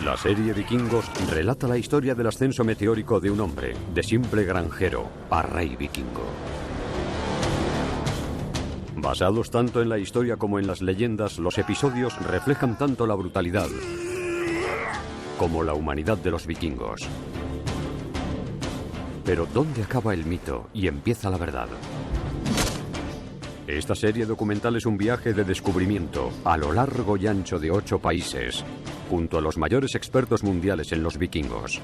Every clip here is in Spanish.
La serie Vikingos relata la historia del ascenso meteórico de un hombre, de simple granjero a rey vikingo. Basados tanto en la historia como en las leyendas, los episodios reflejan tanto la brutalidad como la humanidad de los vikingos. Pero ¿dónde acaba el mito y empieza la verdad? Esta serie documental es un viaje de descubrimiento a lo largo y ancho de 8 países, junto a los mayores expertos mundiales en los vikingos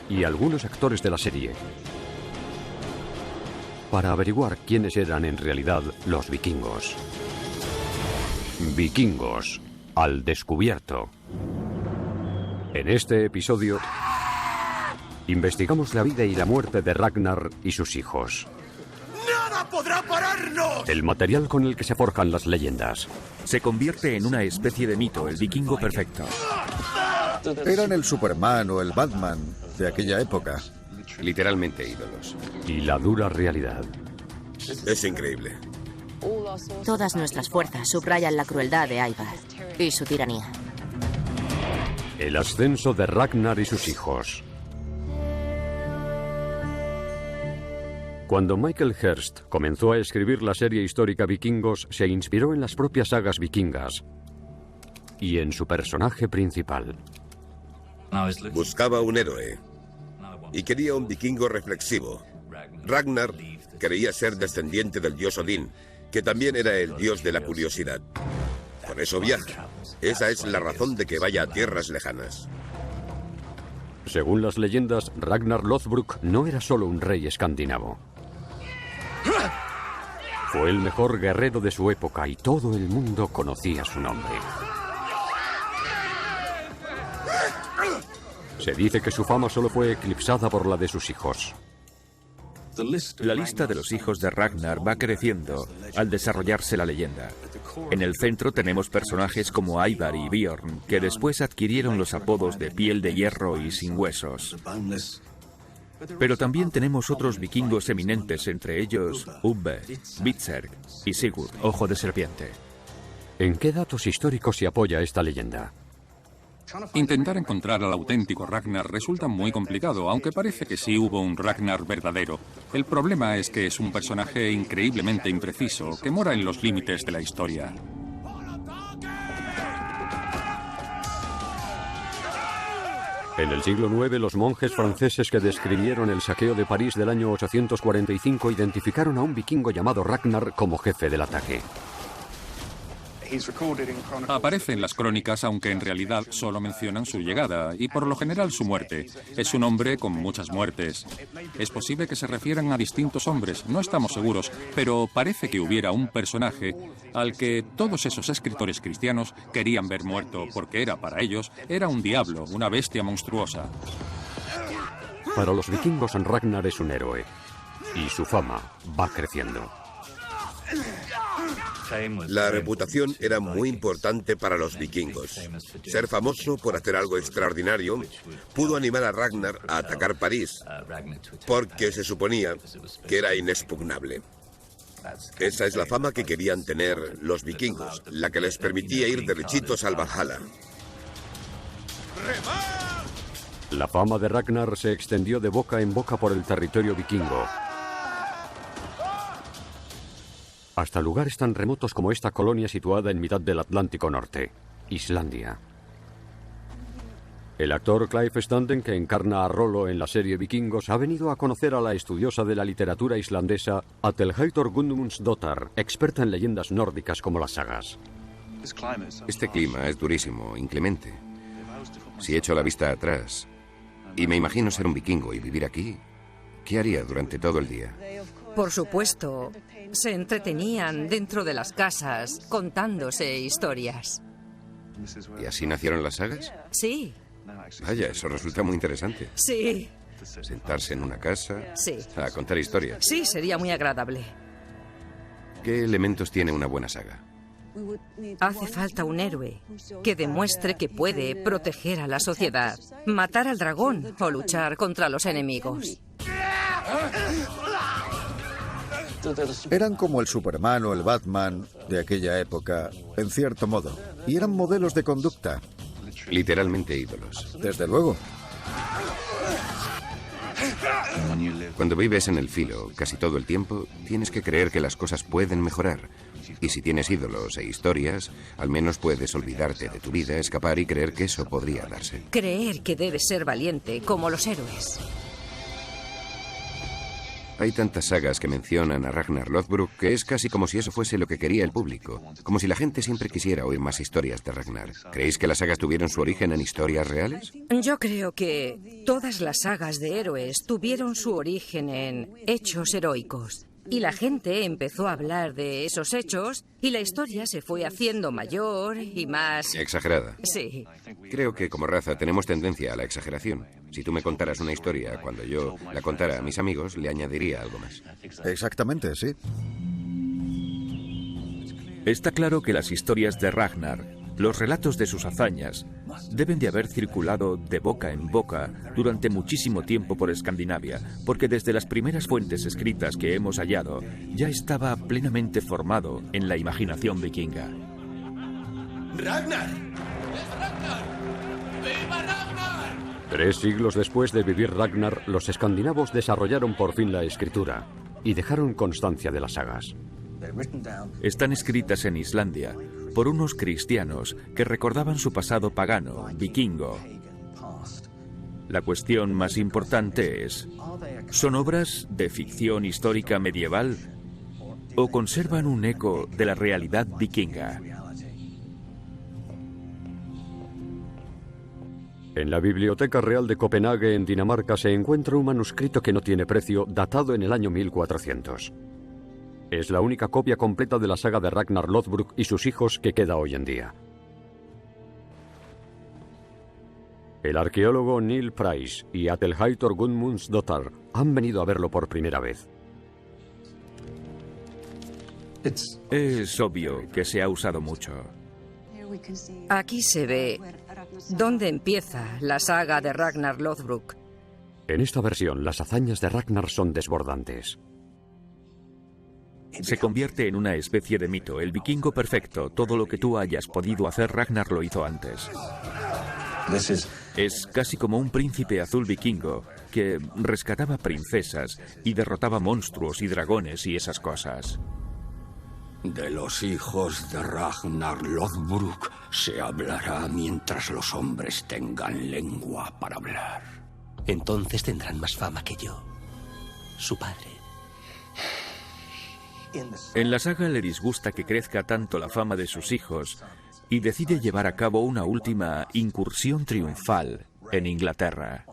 y algunos actores de la serie, para averiguar quiénes eran en realidad los vikingos. Vikingos al descubierto. En este episodio investigamos la vida y la muerte de Ragnar y sus hijos. ¡Nada podrá pararnos! El material con el que se forjan las leyendas. Se convierte en una especie de mito, el vikingo perfecto. Eran el Superman o el Batman de aquella época. Literalmente ídolos. Y la dura realidad. Es increíble. Todas nuestras fuerzas subrayan la crueldad de Ivar y su tiranía. El ascenso de Ragnar y sus hijos. Cuando Michael Hirst comenzó a escribir la serie histórica Vikingos, se inspiró en las propias sagas vikingas y en su personaje principal. Buscaba un héroe y quería un vikingo reflexivo. Ragnar creía ser descendiente del dios Odín, que también era el dios de la curiosidad. Por eso viaja. Esa es la razón de que vaya a tierras lejanas. Según las leyendas, Ragnar Lothbrok no era solo un rey escandinavo. Fue el mejor guerrero de su época y todo el mundo conocía su nombre. Se dice que su fama solo fue eclipsada por la de sus hijos. La lista de los hijos de Ragnar va creciendo al desarrollarse la leyenda. En el centro tenemos personajes como Ivar y Bjorn, que después adquirieron los apodos de Piel de Hierro y Sin Huesos. Pero también tenemos otros vikingos eminentes, entre ellos Ubbe, Hvitserk y Sigurd, Ojo de Serpiente. ¿En qué datos históricos se apoya esta leyenda? Intentar encontrar al auténtico Ragnar resulta muy complicado, aunque parece que sí hubo un Ragnar verdadero. El problema es que es un personaje increíblemente impreciso, que mora en los límites de la historia. En el siglo IX, los monjes franceses que describieron el saqueo de París del año 845 identificaron a un vikingo llamado Ragnar como jefe del ataque. Aparece en las crónicas, aunque en realidad solo mencionan su llegada y por lo general su muerte. Es un hombre con muchas muertes. Es posible que se refieran a distintos hombres, no estamos seguros, pero parece que hubiera un personaje al que todos esos escritores cristianos querían ver muerto, porque para ellos, era un diablo, una bestia monstruosa. Para los vikingos, Ragnar es un héroe y su fama va creciendo. La reputación era muy importante para los vikingos. Ser famoso por hacer algo extraordinario pudo animar a Ragnar a atacar París, porque se suponía que era inexpugnable. Esa es la fama que querían tener los vikingos, la que les permitía ir derechitos al Valhalla. La fama de Ragnar se extendió de boca en boca por el territorio vikingo, hasta lugares tan remotos como esta colonia situada en mitad del Atlántico Norte, Islandia. El actor Clive Standen, que encarna a Rollo en la serie Vikingos, ha venido a conocer a la estudiosa de la literatura islandesa Atlheitor Gudmundsdóttir, experta en leyendas nórdicas como las sagas. Este clima es durísimo, inclemente. Si echo la vista atrás y me imagino ser un vikingo y vivir aquí, ¿qué haría durante todo el día? Por supuesto, se entretenían dentro de las casas contándose historias. ¿Y así nacieron las sagas? Sí. Vaya, eso resulta muy interesante. Sí. Sentarse en una casa Sí. a contar historias. Sí, sería muy agradable. ¿Qué elementos tiene una buena saga? Hace falta un héroe que demuestre que puede proteger a la sociedad, matar al dragón o luchar contra los enemigos. Eran como el Superman o el Batman de aquella época, en cierto modo, y eran modelos de conducta. Literalmente ídolos. Desde luego. Cuando vives en el filo casi todo el tiempo, tienes que creer que las cosas pueden mejorar. Y si tienes ídolos e historias, al menos puedes olvidarte de tu vida, escapar y creer que eso podría darse. Creer que debes ser valiente, como los héroes. Hay tantas sagas que mencionan a Ragnar Lothbrok que es casi como si eso fuese lo que quería el público. Como si la gente siempre quisiera oír más historias de Ragnar. ¿Creéis que las sagas tuvieron su origen en historias reales? Yo creo que todas las sagas de héroes tuvieron su origen en hechos heroicos. Y la gente empezó a hablar de esos hechos y la historia se fue haciendo mayor y más... Exagerada. Sí. Creo que como raza tenemos tendencia a la exageración. Si tú me contaras una historia, cuando yo la contara a mis amigos, le añadiría algo más. Exactamente, sí. Está claro que las historias de Ragnar, los relatos de sus hazañas, deben de haber circulado de boca en boca durante muchísimo tiempo por Escandinavia, porque desde las primeras fuentes escritas que hemos hallado, ya estaba plenamente formado en la imaginación vikinga. ¡Ragnar! ¡Es Ragnar! ¡Viva Ragnar! 3 siglos después de vivir Ragnar, los escandinavos desarrollaron por fin la escritura y dejaron constancia de las sagas. Están escritas en Islandia por unos cristianos que recordaban su pasado pagano, vikingo. La cuestión más importante es, ¿son obras de ficción histórica medieval o conservan un eco de la realidad vikinga? En la Biblioteca Real de Copenhague, en Dinamarca, se encuentra un manuscrito que no tiene precio, datado en el año 1400. Es la única copia completa de la saga de Ragnar Lothbrok y sus hijos que queda hoy en día. El arqueólogo Neil Price y Atlheitor Gudmundsdóttir han venido a verlo por primera vez. Es obvio que se ha usado mucho. Aquí se ve dónde empieza la saga de Ragnar Lothbrok. En esta versión, las hazañas de Ragnar son desbordantes. Se convierte en una especie de mito, el vikingo perfecto. Todo lo que tú hayas podido hacer, Ragnar lo hizo antes. Es casi como un príncipe azul vikingo que rescataba princesas y derrotaba monstruos y dragones y esas cosas. De los hijos de Ragnar Lothbrok se hablará mientras los hombres tengan lengua para hablar. Entonces tendrán más fama que yo, su padre. En la saga le disgusta que crezca tanto la fama de sus hijos y decide llevar a cabo una última incursión triunfal en Inglaterra.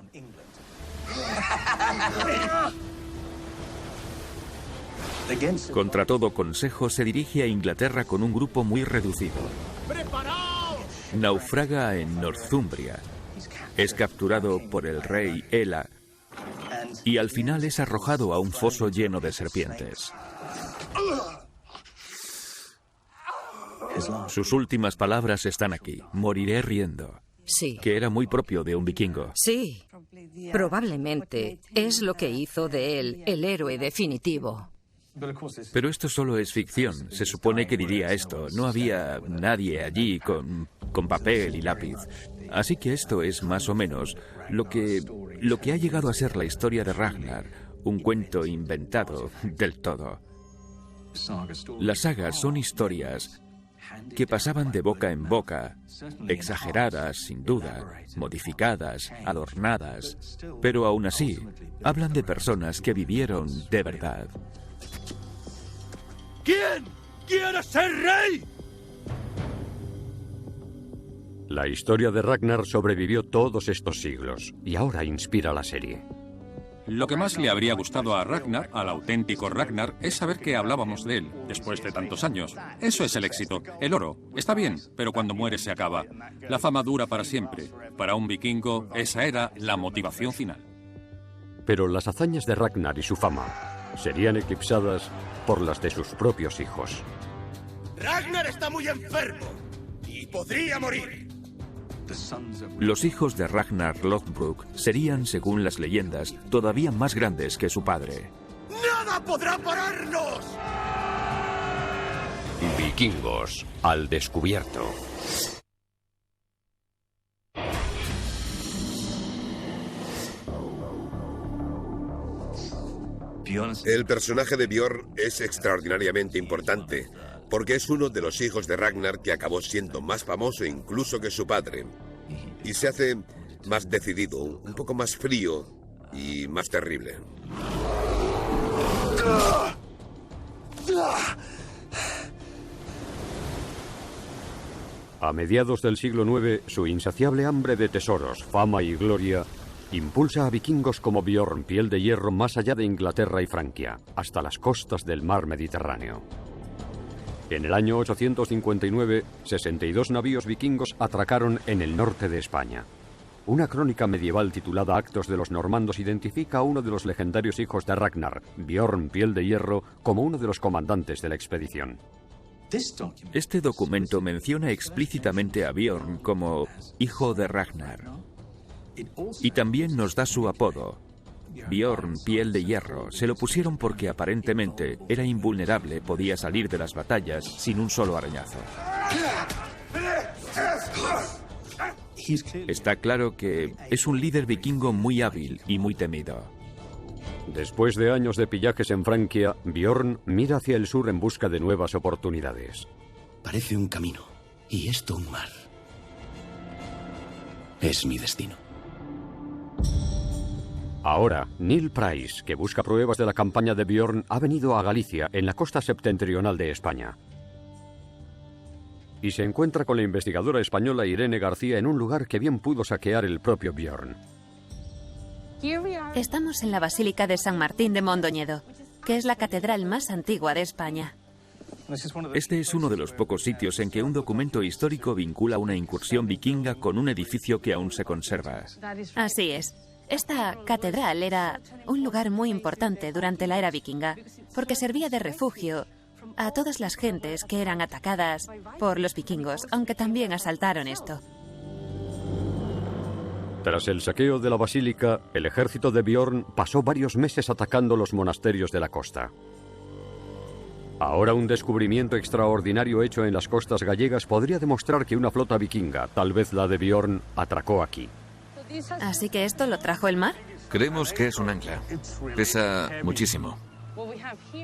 Contra todo consejo, se dirige a Inglaterra con un grupo muy reducido. Naufraga en Northumbria. Es capturado por el rey Ela y al final es arrojado a un foso lleno de serpientes. Sus últimas palabras están aquí. Moriré riendo. Sí. Que era muy propio de un vikingo. Sí. Probablemente es lo que hizo de él el héroe definitivo. Pero esto solo es ficción. Se supone que diría esto. No había nadie allí con papel y lápiz. Así que esto es más o menos lo que ha llegado a ser la historia de Ragnar. Un cuento inventado del todo. Las sagas son historias que pasaban de boca en boca, exageradas sin duda, modificadas, adornadas, pero aún así hablan de personas que vivieron de verdad. ¿Quién quiere ser rey? La historia de Ragnar sobrevivió todos estos siglos y ahora inspira la serie. Lo que más le habría gustado a Ragnar, al auténtico Ragnar, es saber que hablábamos de él, después de tantos años. Eso es el éxito. El oro está bien, pero cuando muere se acaba. La fama dura para siempre. Para un vikingo, esa era la motivación final. Pero las hazañas de Ragnar y su fama serían eclipsadas por las de sus propios hijos. Ragnar está muy enfermo y podría morir. Los hijos de Ragnar Lothbrok serían, según las leyendas, todavía más grandes que su padre. ¡Nada podrá pararnos! Vikingos al descubierto. El personaje de Bjorn es extraordinariamente importante, porque es uno de los hijos de Ragnar que acabó siendo más famoso incluso que su padre. Y se hace más decidido, un poco más frío y más terrible. A mediados del siglo IX, su insaciable hambre de tesoros, fama y gloria impulsa a vikingos como Bjorn, Piel de Hierro, más allá de Inglaterra y Francia, hasta las costas del mar Mediterráneo. En el año 859, 62 navíos vikingos atracaron en el norte de España. Una crónica medieval titulada Actos de los Normandos identifica a uno de los legendarios hijos de Ragnar, Bjorn, Piel de Hierro, como uno de los comandantes de la expedición. Este documento menciona explícitamente a Bjorn como hijo de Ragnar. Y también nos da su apodo. Bjorn, Piel de Hierro, se lo pusieron porque aparentemente era invulnerable, podía salir de las batallas sin un solo arañazo. Está claro que es un líder vikingo muy hábil y muy temido. Después de años de pillajes en Francia, Bjorn mira hacia el sur en busca de nuevas oportunidades. Parece un camino, y esto un mar. Es mi destino. Ahora, Neil Price, que busca pruebas de la campaña de Bjorn, ha venido a Galicia, en la costa septentrional de España. Y se encuentra con la investigadora española Irene García en un lugar que bien pudo saquear el propio Bjorn. Estamos en la Basílica de San Martín de Mondoñedo, que es la catedral más antigua de España. Este es uno de los pocos sitios en que un documento histórico vincula una incursión vikinga con un edificio que aún se conserva. Así es. Esta catedral era un lugar muy importante durante la era vikinga, porque servía de refugio a todas las gentes que eran atacadas por los vikingos, aunque también asaltaron esto. Tras el saqueo de la basílica, el ejército de Bjorn pasó varios meses atacando los monasterios de la costa. Ahora un descubrimiento extraordinario hecho en las costas gallegas podría demostrar que una flota vikinga, tal vez la de Bjorn, atracó aquí. ¿Así que esto lo trajo el mar? Creemos que es un ancla. Pesa muchísimo.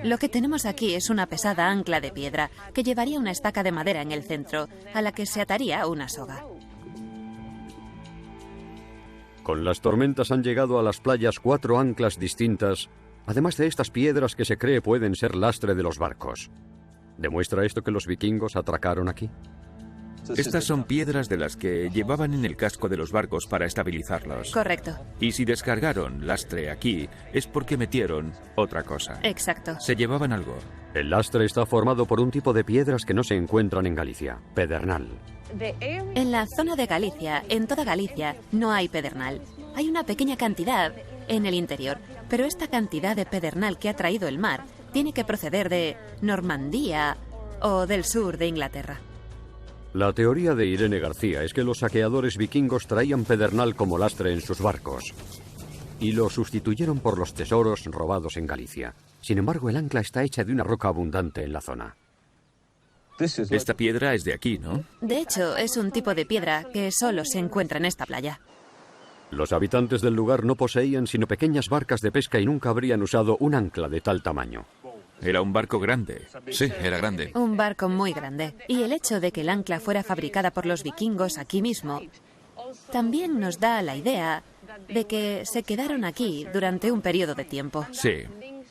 Lo que tenemos aquí es una pesada ancla de piedra que llevaría una estaca de madera en el centro, a la que se ataría una soga. Con las tormentas han llegado a las playas 4 anclas distintas, además de estas piedras que se cree pueden ser lastre de los barcos. ¿Demuestra esto que los vikingos atracaron aquí? Estas son piedras de las que llevaban en el casco de los barcos para estabilizarlos. Correcto. Y si descargaron lastre aquí, es porque metieron otra cosa. Exacto. Se llevaban algo. El lastre está formado por un tipo de piedras que no se encuentran en Galicia, pedernal. En la zona de Galicia, en toda Galicia, no hay pedernal. Hay una pequeña cantidad en el interior, pero esta cantidad de pedernal que ha traído el mar tiene que proceder de Normandía o del sur de Inglaterra. La teoría de Irene García es que los saqueadores vikingos traían pedernal como lastre en sus barcos y lo sustituyeron por los tesoros robados en Galicia. Sin embargo, el ancla está hecha de una roca abundante en la zona. Esta piedra es de aquí, ¿no? De hecho, es un tipo de piedra que solo se encuentra en esta playa. Los habitantes del lugar no poseían sino pequeñas barcas de pesca y nunca habrían usado un ancla de tal tamaño. Era un barco grande. Sí, era grande. Un barco muy grande. Y el hecho de que el ancla fuera fabricada por los vikingos aquí mismo también nos da la idea de que se quedaron aquí durante un periodo de tiempo. Sí.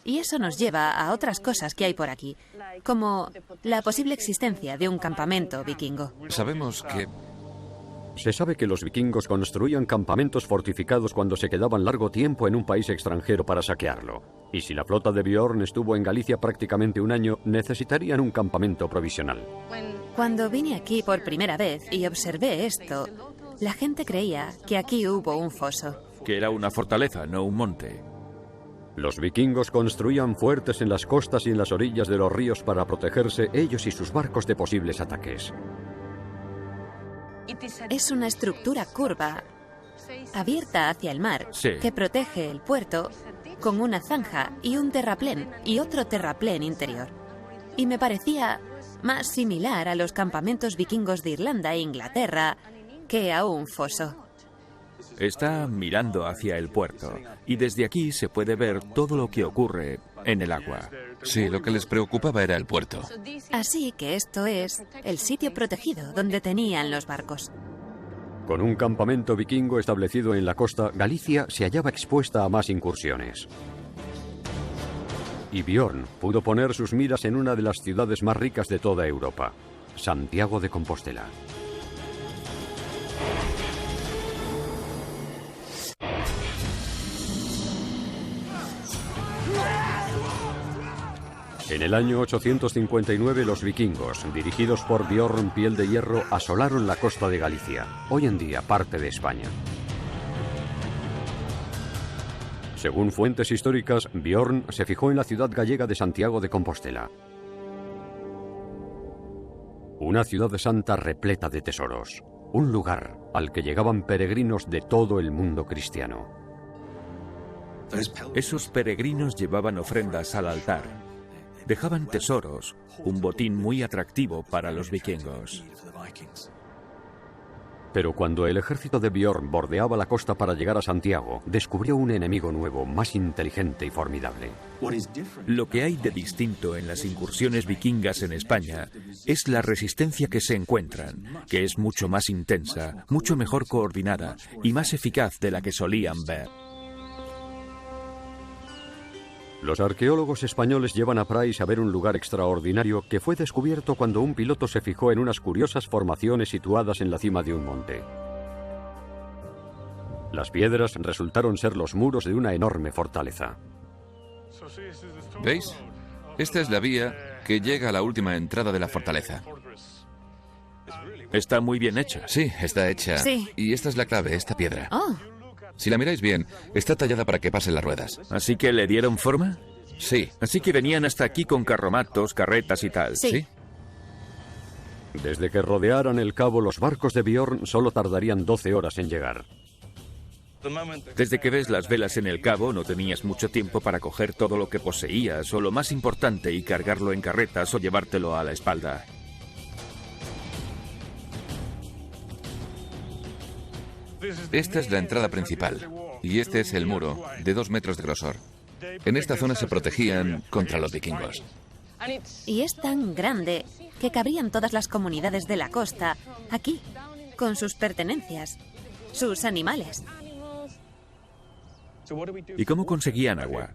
Y eso nos lleva a otras cosas que hay por aquí, como la posible existencia de un campamento vikingo. Sabemos que... Se sabe que los vikingos construían campamentos fortificados cuando se quedaban largo tiempo en un país extranjero para saquearlo. Y si la flota de Bjorn estuvo en Galicia prácticamente un año, necesitarían un campamento provisional. Cuando vine aquí por primera vez y observé esto, la gente creía que aquí hubo un foso. Que era una fortaleza, no un monte. Los vikingos construían fuertes en las costas y en las orillas de los ríos para protegerse ellos y sus barcos de posibles ataques. Es una estructura curva, abierta hacia el mar, sí, que protege el puerto con una zanja y un terraplén y otro terraplén interior. Y me parecía más similar a los campamentos vikingos de Irlanda e Inglaterra que a un foso. Está mirando hacia el puerto y desde aquí se puede ver todo lo que ocurre en el agua. Sí, lo que les preocupaba era el puerto. Así que esto es el sitio protegido donde tenían los barcos. Con un campamento vikingo establecido en la costa, Galicia se hallaba expuesta a más incursiones. Y Björn pudo poner sus miras en una de las ciudades más ricas de toda Europa, Santiago de Compostela. En el año 859 los vikingos, dirigidos por Björn Piel de Hierro, asolaron la costa de Galicia, hoy en día parte de España. Según fuentes históricas, Björn se fijó en la ciudad gallega de Santiago de Compostela. Una ciudad santa repleta de tesoros, un lugar al que llegaban peregrinos de todo el mundo cristiano. Esos peregrinos llevaban ofrendas al altar. Dejaban tesoros, un botín muy atractivo para los vikingos. Pero cuando el ejército de Björn bordeaba la costa para llegar a Santiago, descubrió un enemigo nuevo, más inteligente y formidable. Lo que hay de distinto en las incursiones vikingas en España es la resistencia que se encuentran, que es mucho más intensa, mucho mejor coordinada y más eficaz de la que solían ver. Los arqueólogos españoles llevan a Price a ver un lugar extraordinario que fue descubierto cuando un piloto se fijó en unas curiosas formaciones situadas en la cima de un monte. Las piedras resultaron ser los muros de una enorme fortaleza. ¿Veis? Esta es la vía que llega a la última entrada de la fortaleza. Está muy bien hecha. Sí, está hecha. Sí. Y esta es la clave, esta piedra. Oh. Si la miráis bien, está tallada para que pasen las ruedas. ¿Así que le dieron forma? Sí. Así que venían hasta aquí con carromatos, carretas y tal. Sí. Desde que rodearan el cabo, los barcos de Björn solo tardarían 12 horas en llegar. Desde que ves las velas en el cabo, no tenías mucho tiempo para coger todo lo que poseías o lo más importante y cargarlo en carretas o llevártelo a la espalda. Esta es la entrada principal y este es el muro, de 2 metros de grosor. En esta zona se protegían contra los vikingos. Y es tan grande que cabrían todas las comunidades de la costa aquí, con sus pertenencias, sus animales. ¿Y cómo conseguían agua?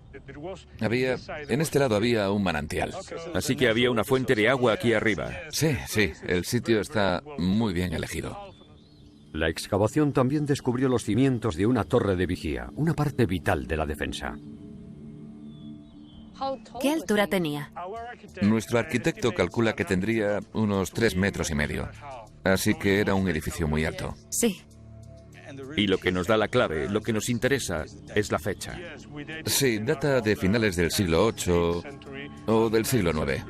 En este lado había un manantial. Así que había una fuente de agua aquí arriba. Sí, sí, el sitio está muy bien elegido. La excavación también descubrió los cimientos de una torre de vigía, una parte vital de la defensa. ¿Qué altura tenía? Nuestro arquitecto calcula que tendría unos 3,5 metros. Así que era un edificio muy alto. Sí. Y lo que nos da la clave, lo que nos interesa, es la fecha. Sí, data de finales del siglo VIII o del siglo IX.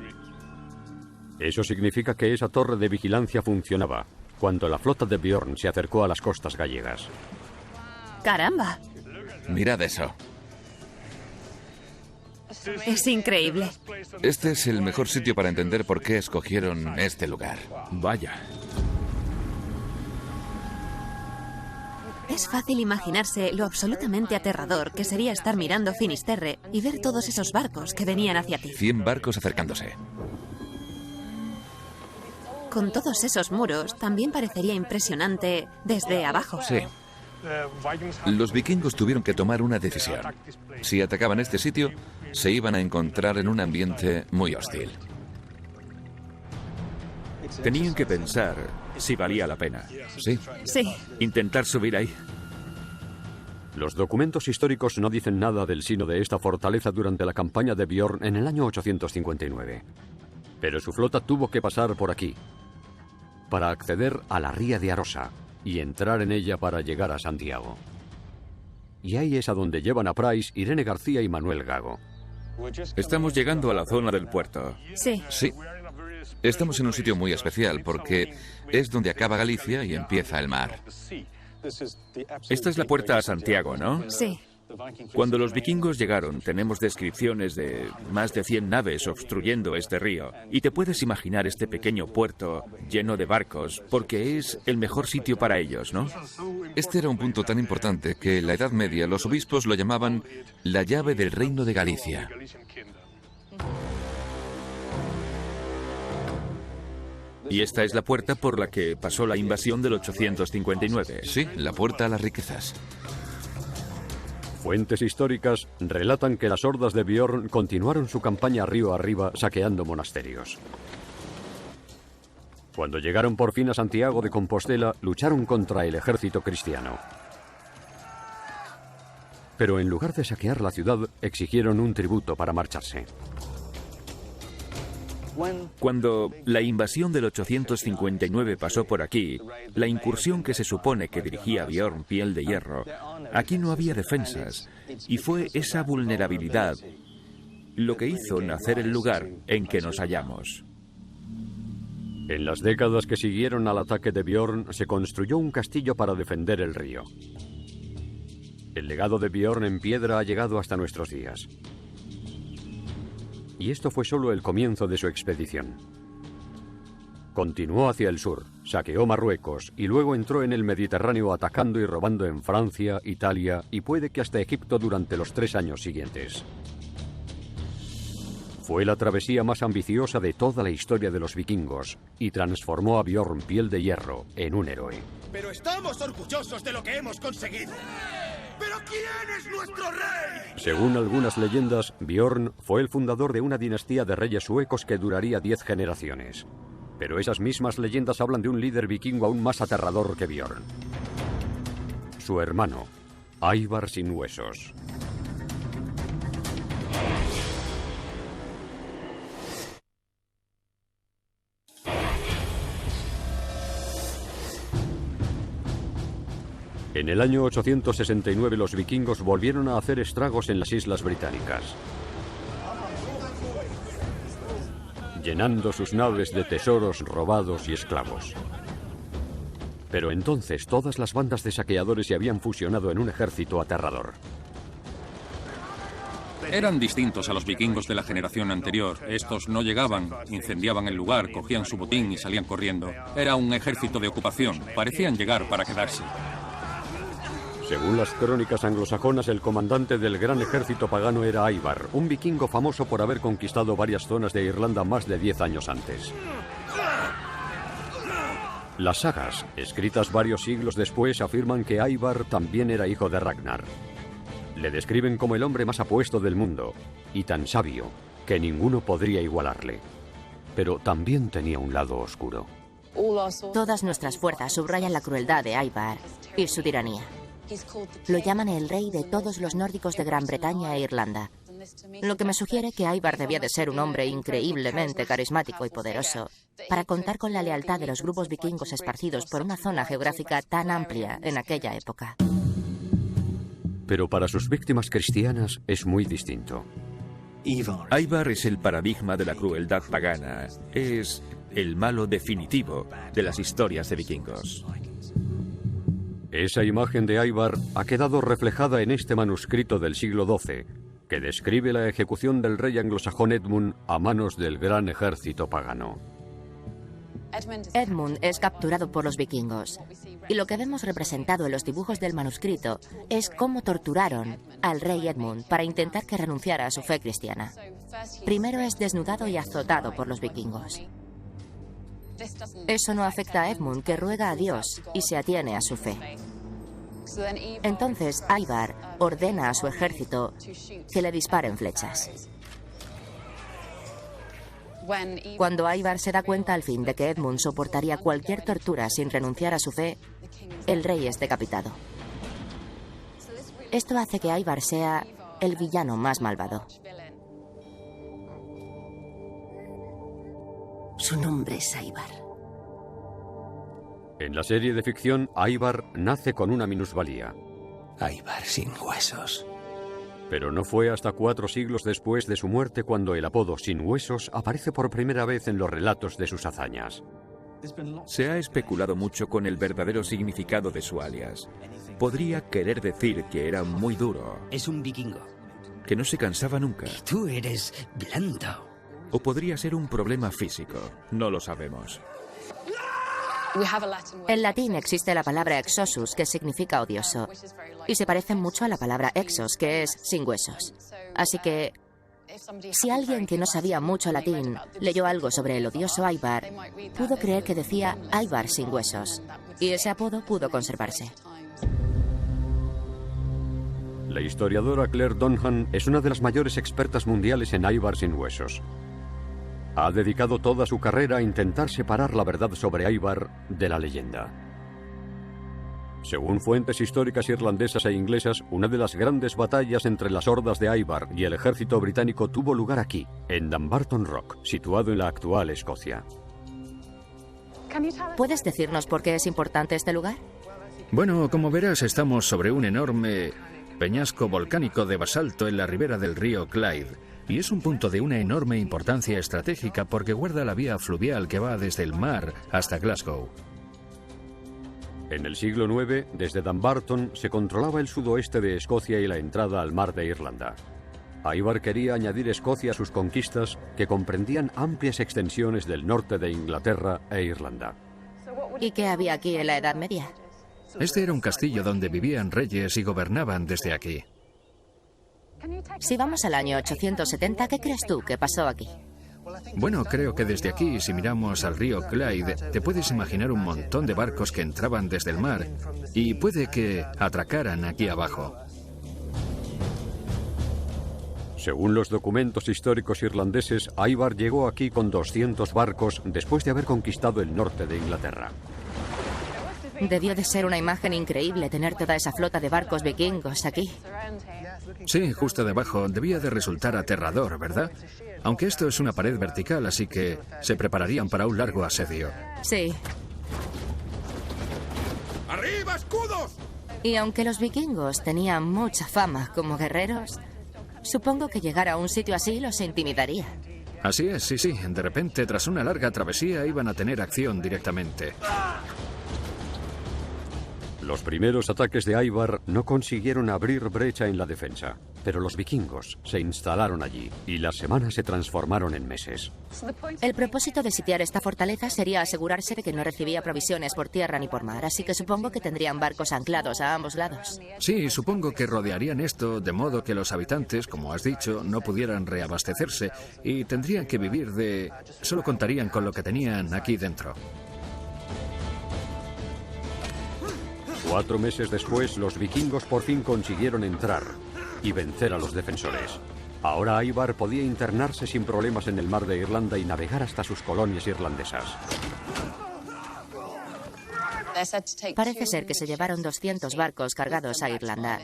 Eso significa que esa torre de vigilancia funcionaba cuando la flota de Björn se acercó a las costas gallegas. ¡Caramba! Mirad eso. Es increíble. Este es el mejor sitio para entender por qué escogieron este lugar. Vaya. Es fácil imaginarse lo absolutamente aterrador que sería estar mirando Finisterre y ver todos esos barcos que venían hacia ti. 100 barcos acercándose. Con todos esos muros, también parecería impresionante desde abajo. Sí. Los vikingos tuvieron que tomar una decisión. Si atacaban este sitio, se iban a encontrar en un ambiente muy hostil. Tenían que pensar si valía la pena. Sí. Sí. Intentar subir ahí. Los documentos históricos no dicen nada del sino de esta fortaleza durante la campaña de Björn en el año 859. Pero su flota tuvo que pasar por aquí para acceder a la ría de Arosa y entrar en ella para llegar a Santiago. Y ahí es a donde llevan a Price, Irene García y Manuel Gago. Estamos llegando a la zona del puerto. Sí. Sí. Estamos en un sitio muy especial porque es donde acaba Galicia y empieza el mar. Esta es la puerta a Santiago, ¿no? Sí. Cuando los vikingos llegaron, tenemos descripciones de más de 100 naves obstruyendo este río. Y te puedes imaginar este pequeño puerto lleno de barcos, porque es el mejor sitio para ellos, ¿no? Este era un punto tan importante que en la Edad Media los obispos lo llamaban la llave del reino de Galicia. Y esta es la puerta por la que pasó la invasión del 859. Sí, la puerta a las riquezas. Fuentes históricas relatan que las hordas de Bjorn continuaron su campaña río arriba saqueando monasterios. Cuando llegaron por fin a Santiago de Compostela, lucharon contra el ejército cristiano. Pero en lugar de saquear la ciudad, exigieron un tributo para marcharse. Cuando la invasión del 859 pasó por aquí, la incursión que se supone que dirigía Bjorn Piel de Hierro, aquí no había defensas, y fue esa vulnerabilidad lo que hizo nacer el lugar en que nos hallamos. En las décadas que siguieron al ataque de Bjorn, se construyó un castillo para defender el río. El legado de Bjorn en piedra ha llegado hasta nuestros días. Y esto fue solo el comienzo de su expedición. Continuó hacia el sur, saqueó Marruecos y luego entró en el Mediterráneo atacando y robando en Francia, Italia y puede que hasta Egipto durante los 3 años siguientes. Fue la travesía más ambiciosa de toda la historia de los vikingos y transformó a Bjorn Piel de Hierro en un héroe. Pero estamos orgullosos de lo que hemos conseguido. ¿Pero quién es nuestro rey? Según algunas leyendas, Bjorn fue el fundador de una dinastía de reyes suecos que duraría 10 generaciones. Pero esas mismas leyendas hablan de un líder vikingo aún más aterrador que Bjorn. Su hermano, Ivar sin huesos. En el año 869 los vikingos volvieron a hacer estragos en las islas británicas, llenando sus naves de tesoros robados y esclavos. Pero entonces todas las bandas de saqueadores se habían fusionado en un ejército aterrador. Eran distintos a los vikingos de la generación anterior. Estos no llegaban, incendiaban el lugar, cogían su botín y salían corriendo. Era un ejército de ocupación. Parecían llegar para quedarse. Según las crónicas anglosajonas, el comandante del gran ejército pagano era Ivar, un vikingo famoso por haber conquistado varias zonas de Irlanda más de 10 años antes. Las sagas, escritas varios siglos después, afirman que Ivar también era hijo de Ragnar. Le describen como el hombre más apuesto del mundo, y tan sabio que ninguno podría igualarle. Pero también tenía un lado oscuro. Todas nuestras fuerzas subrayan la crueldad de Ivar y su tiranía. Lo llaman el rey de todos los nórdicos de Gran Bretaña e Irlanda, lo que me sugiere que Ivar debía de ser un hombre increíblemente carismático y poderoso para contar con la lealtad de los grupos vikingos esparcidos por una zona geográfica tan amplia en aquella época. Pero para sus víctimas cristianas es muy distinto. Ivar es el paradigma de la crueldad pagana. Es el malo definitivo de las historias de vikingos. Esa imagen de Ivar ha quedado reflejada en este manuscrito del siglo XII, que describe la ejecución del rey anglosajón Edmund a manos del gran ejército pagano. Edmund es capturado por los vikingos, y lo que vemos representado en los dibujos del manuscrito es cómo torturaron al rey Edmund para intentar que renunciara a su fe cristiana. Primero es desnudado y azotado por los vikingos. Eso no afecta a Edmund, que ruega a Dios y se atiene a su fe. Entonces Ivar ordena a su ejército que le disparen flechas. Cuando Ivar se da cuenta al fin de que Edmund soportaría cualquier tortura sin renunciar a su fe, el rey es decapitado. Esto hace que Ivar sea el villano más malvado. Su nombre es Ivar. En la serie de ficción, Ivar nace con una minusvalía. Ivar sin huesos. Pero no fue hasta 4 siglos después de su muerte cuando el apodo Sin Huesos aparece por primera vez en los relatos de sus hazañas. Se ha especulado mucho con el verdadero significado de su alias. Podría querer decir que era muy duro. Es un vikingo. Que no se cansaba nunca. Y tú eres blando. O podría ser un problema físico. No lo sabemos. En latín existe la palabra exosus, que significa odioso, y se parece mucho a la palabra exos, que es sin huesos. Así que, si alguien que no sabía mucho latín leyó algo sobre el odioso Ivar, pudo creer que decía Ivar sin huesos, y ese apodo pudo conservarse. La historiadora Claire Donhan es una de las mayores expertas mundiales en Ivar sin huesos. Ha dedicado toda su carrera a intentar separar la verdad sobre Ivar de la leyenda. Según fuentes históricas irlandesas e inglesas, una de las grandes batallas entre las hordas de Ivar y el ejército británico tuvo lugar aquí, en Dumbarton Rock, situado en la actual Escocia. ¿Puedes decirnos por qué es importante este lugar? Bueno, como verás, estamos sobre un enorme peñasco volcánico de basalto en la ribera del río Clyde. Y es un punto de una enorme importancia estratégica porque guarda la vía fluvial que va desde el mar hasta Glasgow. En el siglo IX, desde Dumbarton, se controlaba el sudoeste de Escocia y la entrada al mar de Irlanda. Ivar quería añadir Escocia a sus conquistas, que comprendían amplias extensiones del norte de Inglaterra e Irlanda. ¿Y qué había aquí en la Edad Media? Este era un castillo donde vivían reyes y gobernaban desde aquí. Si vamos al año 870, ¿qué crees tú que pasó aquí? Bueno, creo que desde aquí, si miramos al río Clyde, te puedes imaginar un montón de barcos que entraban desde el mar y puede que atracaran aquí abajo. Según los documentos históricos irlandeses, Ivar llegó aquí con 200 barcos después de haber conquistado el norte de Inglaterra. Debió de ser una imagen increíble tener toda esa flota de barcos vikingos aquí. Sí, justo debajo. Debía de resultar aterrador, ¿verdad? Aunque esto es una pared vertical, así que se prepararían para un largo asedio. Sí. ¡Arriba, escudos! Y aunque los vikingos tenían mucha fama como guerreros, supongo que llegar a un sitio así los intimidaría. Así es, sí, sí. De repente, tras una larga travesía, iban a tener acción directamente. Los primeros ataques de Ivar no consiguieron abrir brecha en la defensa, pero los vikingos se instalaron allí y las semanas se transformaron en meses. El propósito de sitiar esta fortaleza sería asegurarse de que no recibía provisiones por tierra ni por mar, así que supongo que tendrían barcos anclados a ambos lados. Sí, supongo que rodearían esto de modo que los habitantes, como has dicho, no pudieran reabastecerse y tendrían que vivir de... Solo contarían con lo que tenían aquí dentro. 4 meses después, los vikingos por fin consiguieron entrar y vencer a los defensores. Ahora Ivar podía internarse sin problemas en el mar de Irlanda y navegar hasta sus colonias irlandesas. Parece ser que se llevaron 200 barcos cargados a Irlanda.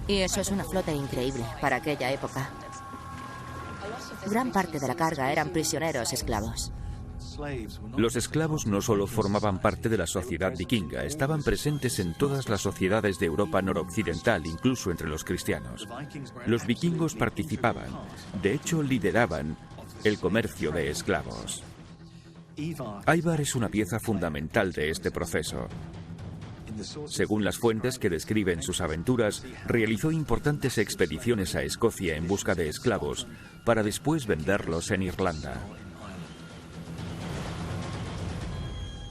Y eso es una flota increíble para aquella época. Gran parte de la carga eran prisioneros esclavos. Los esclavos no solo formaban parte de la sociedad vikinga, estaban presentes en todas las sociedades de Europa noroccidental, incluso entre los cristianos. Los vikingos participaban, de hecho lideraban, el comercio de esclavos. Ivar es una pieza fundamental de este proceso. Según las fuentes que describen sus aventuras, realizó importantes expediciones a Escocia en busca de esclavos, para después venderlos en Irlanda.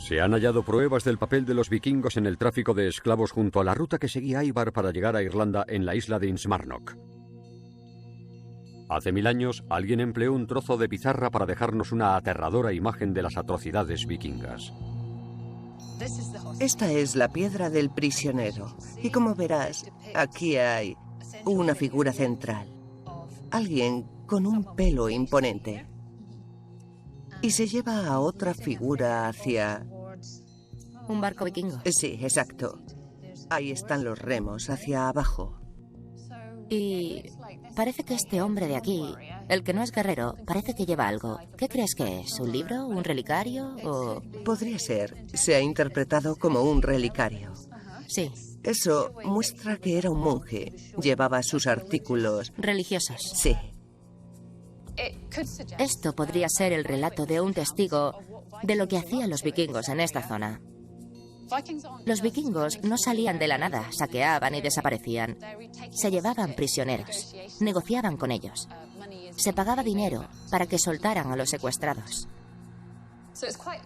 Se han hallado pruebas del papel de los vikingos en el tráfico de esclavos junto a la ruta que seguía Ivar para llegar a Irlanda en la isla de Innsmarnock. Hace 1000 años, alguien empleó un trozo de pizarra para dejarnos una aterradora imagen de las atrocidades vikingas. Esta es la piedra del prisionero. Y como verás, aquí hay una figura central. Alguien con un pelo imponente. Y se lleva a otra figura hacia... ¿Un barco vikingo? Sí, exacto. Ahí están los remos, hacia abajo. Y parece que este hombre de aquí, el que no es guerrero, parece que lleva algo. ¿Qué crees que es? ¿Un libro? ¿Un relicario? ¿O...? Podría ser. Se ha interpretado como un relicario. Sí. Eso muestra que era un monje. Llevaba sus artículos... religiosos. Sí. Esto podría ser el relato de un testigo de lo que hacían los vikingos en esta zona. Los vikingos no salían de la nada, saqueaban y desaparecían. Se llevaban prisioneros, negociaban con ellos. Se pagaba dinero para que soltaran a los secuestrados.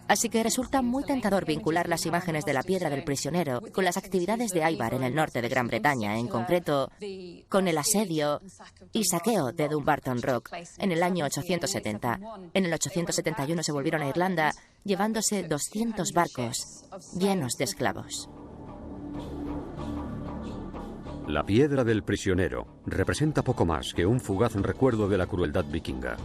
Así que resulta muy tentador vincular las imágenes de la piedra del prisionero con las actividades de Ivar en el norte de Gran Bretaña, en concreto con el asedio y saqueo de Dumbarton Rock en el año 870. En el 871 se volvieron a Irlanda llevándose 200 barcos llenos de esclavos. La piedra del prisionero representa poco más que un fugaz recuerdo de la crueldad vikinga.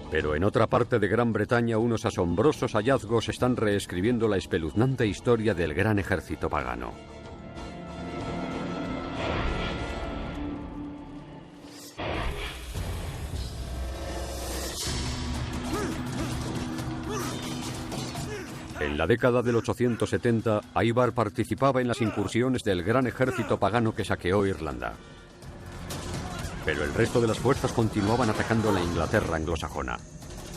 Pero en otra parte de Gran Bretaña, unos asombrosos hallazgos están reescribiendo la espeluznante historia del gran ejército pagano. En la década del 870, Ivar participaba en las incursiones del gran ejército pagano que saqueó Irlanda. Pero el resto de las fuerzas continuaban atacando la Inglaterra anglosajona.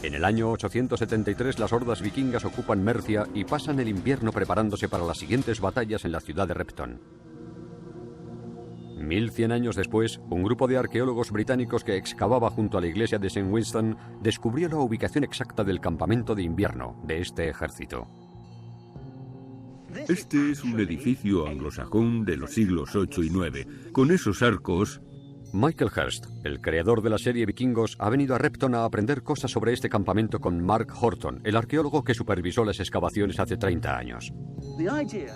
En el año 873 las hordas vikingas ocupan Mercia y pasan el invierno preparándose para las siguientes batallas en la ciudad de Repton. 1100 años después, un grupo de arqueólogos británicos que excavaba junto a la iglesia de St. Winston descubrió la ubicación exacta del campamento de invierno de este ejército. Este es un edificio anglosajón de los siglos 8 y 9, con esos arcos. Michael Hirst, el creador de la serie Vikingos, ha venido a Repton a aprender cosas sobre este campamento con Mark Horton, el arqueólogo que supervisó las excavaciones hace 30 años.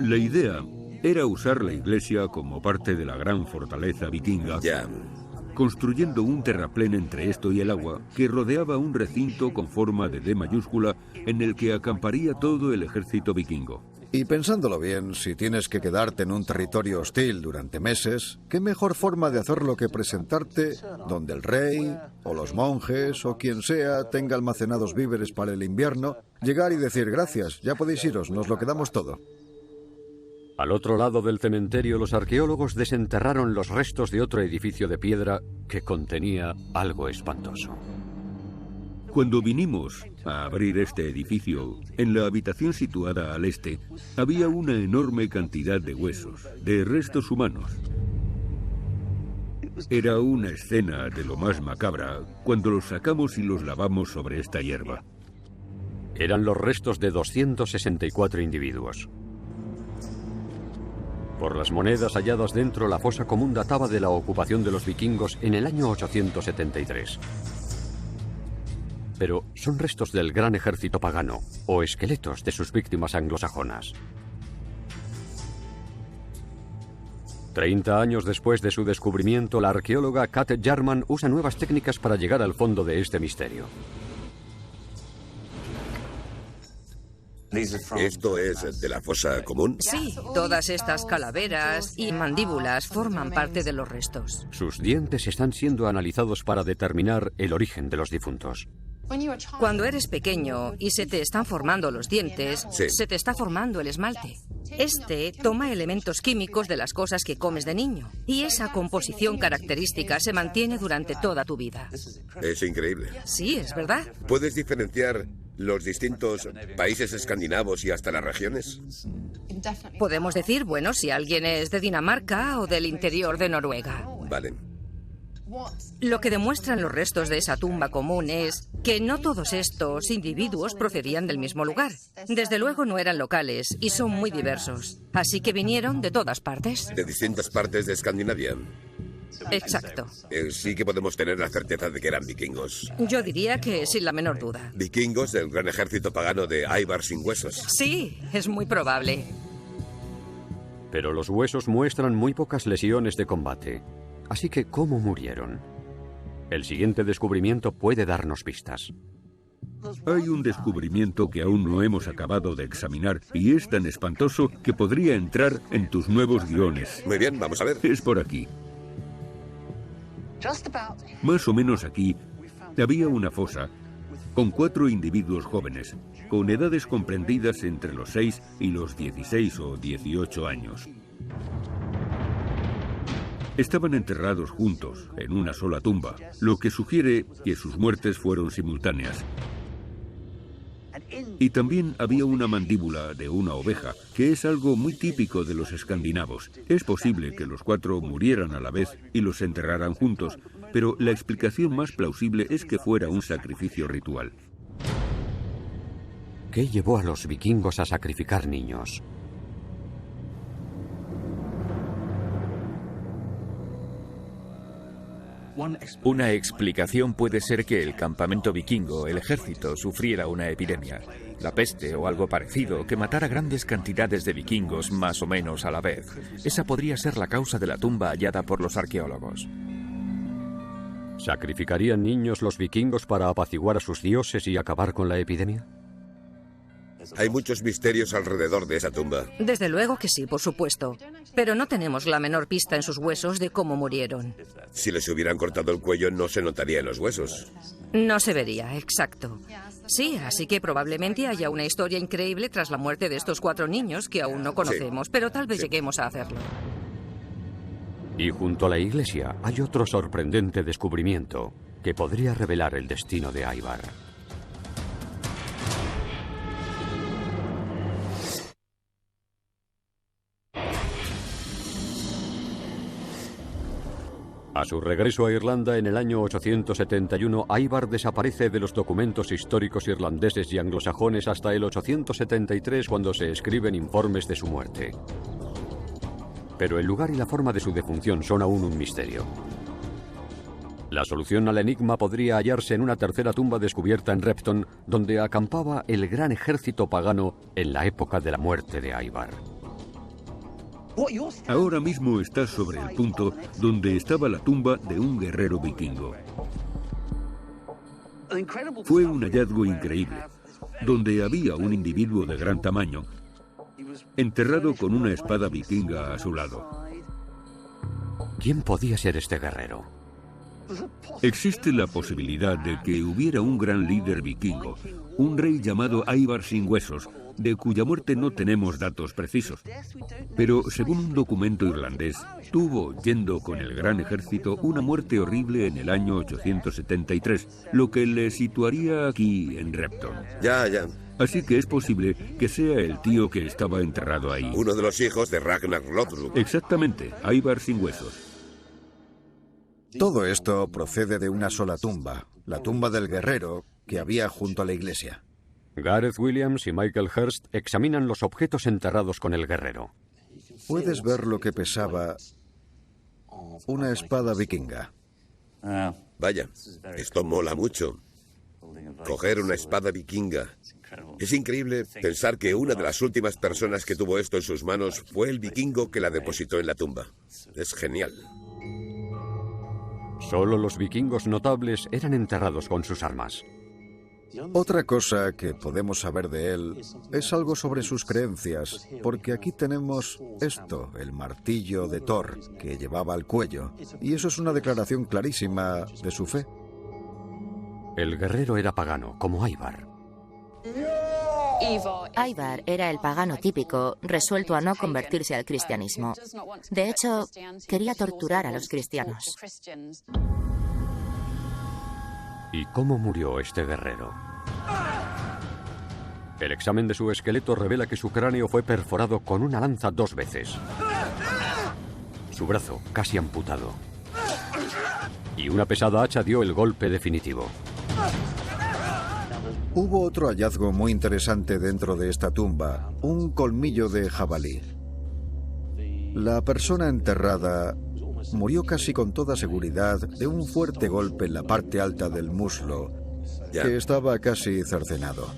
La idea era usar la iglesia como parte de la gran fortaleza vikinga, construyendo un terraplén entre esto y el agua que rodeaba un recinto con forma de D mayúscula en el que acamparía todo el ejército vikingo. Y pensándolo bien, si tienes que quedarte en un territorio hostil durante meses, ¿qué mejor forma de hacerlo que presentarte donde el rey, o los monjes, o quien sea, tenga almacenados víveres para el invierno, llegar y decir gracias, ya podéis iros, nos lo quedamos todo? Al otro lado del cementerio, los arqueólogos desenterraron los restos de otro edificio de piedra que contenía algo espantoso. Cuando vinimos a abrir este edificio, en la habitación situada al este, había una enorme cantidad de huesos, de restos humanos. Era una escena de lo más macabra cuando los sacamos y los lavamos sobre esta hierba. Eran los restos de 264 individuos. Por las monedas halladas dentro, la fosa común databa de la ocupación de los vikingos en el año 873. Pero son restos del gran ejército pagano o esqueletos de sus víctimas anglosajonas. 30 años después de su descubrimiento, la arqueóloga Kate Jarman usa nuevas técnicas para llegar al fondo de este misterio. ¿Esto es de la fosa común? Sí, todas estas calaveras y mandíbulas forman parte de los restos. Sus dientes están siendo analizados para determinar el origen de los difuntos. Cuando eres pequeño y se te están formando los dientes, se te está formando el esmalte. Este toma elementos químicos de las cosas que comes de niño, y esa composición característica se mantiene durante toda tu vida. Es increíble. Sí, es verdad. ¿Puedes diferenciar los distintos países escandinavos y hasta las regiones? Podemos decir, bueno, si alguien es de Dinamarca o del interior de Noruega. Vale. Lo que demuestran los restos de esa tumba común es que no todos estos individuos procedían del mismo lugar. Desde luego no eran locales y son muy diversos. Así que vinieron de todas partes. De distintas partes de Escandinavia. Exacto. Sí que podemos tener la certeza de que eran vikingos. Yo diría que sin la menor duda. Vikingos del gran ejército pagano de Ivar sin huesos. Sí, es muy probable. Pero los huesos muestran muy pocas lesiones de combate. Así que, ¿cómo murieron? El siguiente descubrimiento puede darnos pistas. Hay un descubrimiento que aún no hemos acabado de examinar y es tan espantoso que podría entrar en tus nuevos guiones. Muy bien, vamos a ver. Es por aquí. Más o menos aquí había una fosa con 4 individuos jóvenes, con edades comprendidas entre los 6 y los 16 o 18 años. Estaban enterrados juntos, en una sola tumba, lo que sugiere que sus muertes fueron simultáneas. Y también había una mandíbula de una oveja, que es algo muy típico de los escandinavos. Es posible que los 4 murieran a la vez y los enterraran juntos, pero la explicación más plausible es que fuera un sacrificio ritual. ¿Qué llevó a los vikingos a sacrificar niños? Una explicación puede ser que el campamento vikingo, el ejército, sufriera una epidemia, la peste o algo parecido, que matara grandes cantidades de vikingos más o menos a la vez. Esa podría ser la causa de la tumba hallada por los arqueólogos. ¿Sacrificarían niños los vikingos para apaciguar a sus dioses y acabar con la epidemia? Hay muchos misterios alrededor de esa tumba. Desde luego que sí, por supuesto. Pero no tenemos la menor pista en sus huesos de cómo murieron. Si les hubieran cortado el cuello, no se notaría en los huesos. No se vería, exacto. Sí, así que probablemente haya una historia increíble tras la muerte de estos 4 niños que aún no conocemos, sí, pero tal vez lleguemos a hacerlo. Y junto a la iglesia hay otro sorprendente descubrimiento que podría revelar el destino de Ivar. A su regreso a Irlanda en el año 871, Ivar desaparece de los documentos históricos irlandeses y anglosajones hasta el 873, cuando se escriben informes de su muerte. Pero el lugar y la forma de su defunción son aún un misterio. La solución al enigma podría hallarse en una tercera tumba descubierta en Repton, donde acampaba el gran ejército pagano en la época de la muerte de Ivar. Ahora mismo estás sobre el punto donde estaba la tumba de un guerrero vikingo. Fue un hallazgo increíble, donde había un individuo de gran tamaño, enterrado con una espada vikinga a su lado. ¿Quién podía ser este guerrero? Existe la posibilidad de que hubiera un gran líder vikingo, un rey llamado Ivar sin huesos, de cuya muerte no tenemos datos precisos. Pero según un documento irlandés, tuvo, yendo con el gran ejército, una muerte horrible en el año 873, lo que le situaría aquí en Repton. Ya. Así que es posible que sea el tío que estaba enterrado ahí. Uno de los hijos de Ragnar Lothbrok. Exactamente, Ivar sin huesos. Todo esto procede de una sola tumba, la tumba del guerrero que había junto a la iglesia. Gareth Williams y Michael Hurst examinan los objetos enterrados con el guerrero. Puedes ver lo que pesaba una espada vikinga. Vaya, esto mola mucho. Coger una espada vikinga. Es increíble pensar que una de las últimas personas que tuvo esto en sus manos fue el vikingo que la depositó en la tumba. Es genial. Solo los vikingos notables eran enterrados con sus armas. Otra cosa que podemos saber de él es algo sobre sus creencias, porque aquí tenemos esto, el martillo de Thor que llevaba al cuello, y eso es una declaración clarísima de su fe. El guerrero era pagano, como Ivar. Ivar era el pagano típico, resuelto a no convertirse al cristianismo. De hecho, quería torturar a los cristianos. ¿Y cómo murió este guerrero? El examen de su esqueleto revela que su cráneo fue perforado con una lanza 2 veces. Su brazo casi amputado. Y una pesada hacha dio el golpe definitivo. Hubo otro hallazgo muy interesante dentro de esta tumba, un colmillo de jabalí. La persona enterrada murió casi con toda seguridad de un fuerte golpe en la parte alta del muslo, que estaba casi cercenado.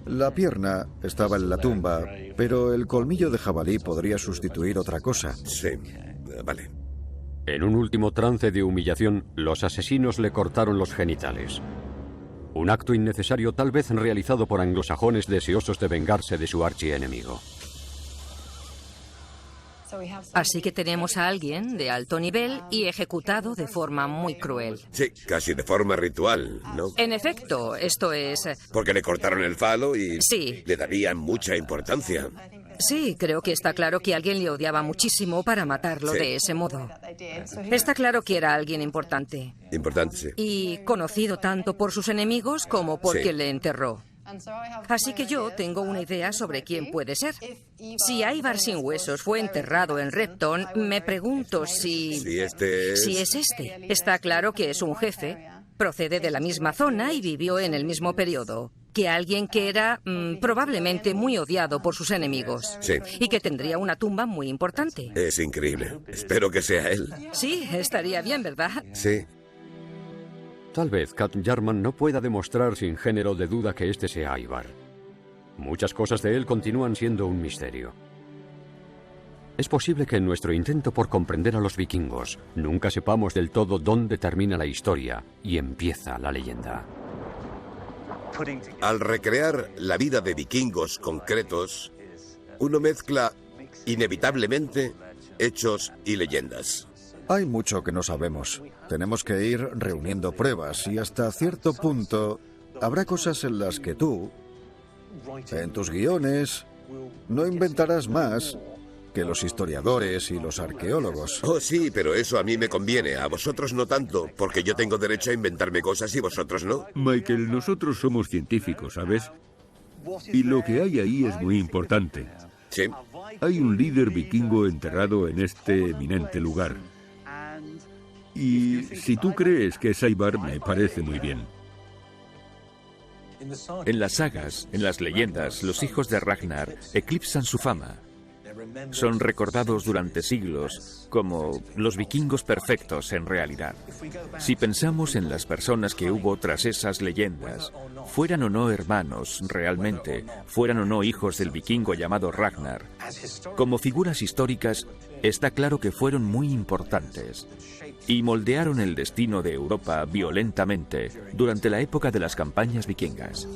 La pierna estaba en la tumba, pero el colmillo de jabalí podría sustituir otra cosa. Sí, vale. En un último trance de humillación, los asesinos le cortaron los genitales. Un acto innecesario, tal vez realizado por anglosajones deseosos de vengarse de su archienemigo. Así que tenemos a alguien de alto nivel y ejecutado de forma muy cruel. Sí, casi de forma ritual, ¿no? En efecto, esto es... Porque le cortaron el falo y sí, le darían mucha importancia. Sí, creo que está claro que alguien le odiaba muchísimo para matarlo de ese modo. Está claro que era alguien importante. Importante, sí. Y conocido tanto por sus enemigos como por quien le enterró. Así que yo tengo una idea sobre quién puede ser. Si Ivar sin huesos fue enterrado en Repton, me pregunto si es este. Está claro que es un jefe, procede de la misma zona y vivió en el mismo periodo que alguien que era probablemente muy odiado por sus enemigos. Sí. Y que tendría una tumba muy importante. Es increíble. Espero que sea él. Sí, estaría bien, ¿verdad? Sí. Tal vez Kat Jarman no pueda demostrar sin género de duda que este sea Ivar. Muchas cosas de él continúan siendo un misterio. Es posible que en nuestro intento por comprender a los vikingos nunca sepamos del todo dónde termina la historia y empieza la leyenda. Al recrear la vida de vikingos concretos, uno mezcla inevitablemente hechos y leyendas. Hay mucho que no sabemos. Tenemos que ir reuniendo pruebas y hasta cierto punto habrá cosas en las que tú, en tus guiones, no inventarás más que los historiadores y los arqueólogos. Oh, sí, pero eso a mí me conviene. A vosotros no tanto, porque yo tengo derecho a inventarme cosas y vosotros no. Michael, nosotros somos científicos, ¿sabes? Y lo que hay ahí es muy importante. Sí. Hay un líder vikingo enterrado en este eminente lugar. Y si tú crees que es Ivar, me parece muy bien. En las sagas, en las leyendas, los hijos de Ragnar eclipsan su fama. Son recordados durante siglos como los vikingos perfectos en realidad. Si pensamos en las personas que hubo tras esas leyendas, fueran o no hermanos realmente, fueran o no hijos del vikingo llamado Ragnar, como figuras históricas, está claro que fueron muy importantes y moldearon el destino de Europa violentamente durante la época de las campañas vikingas.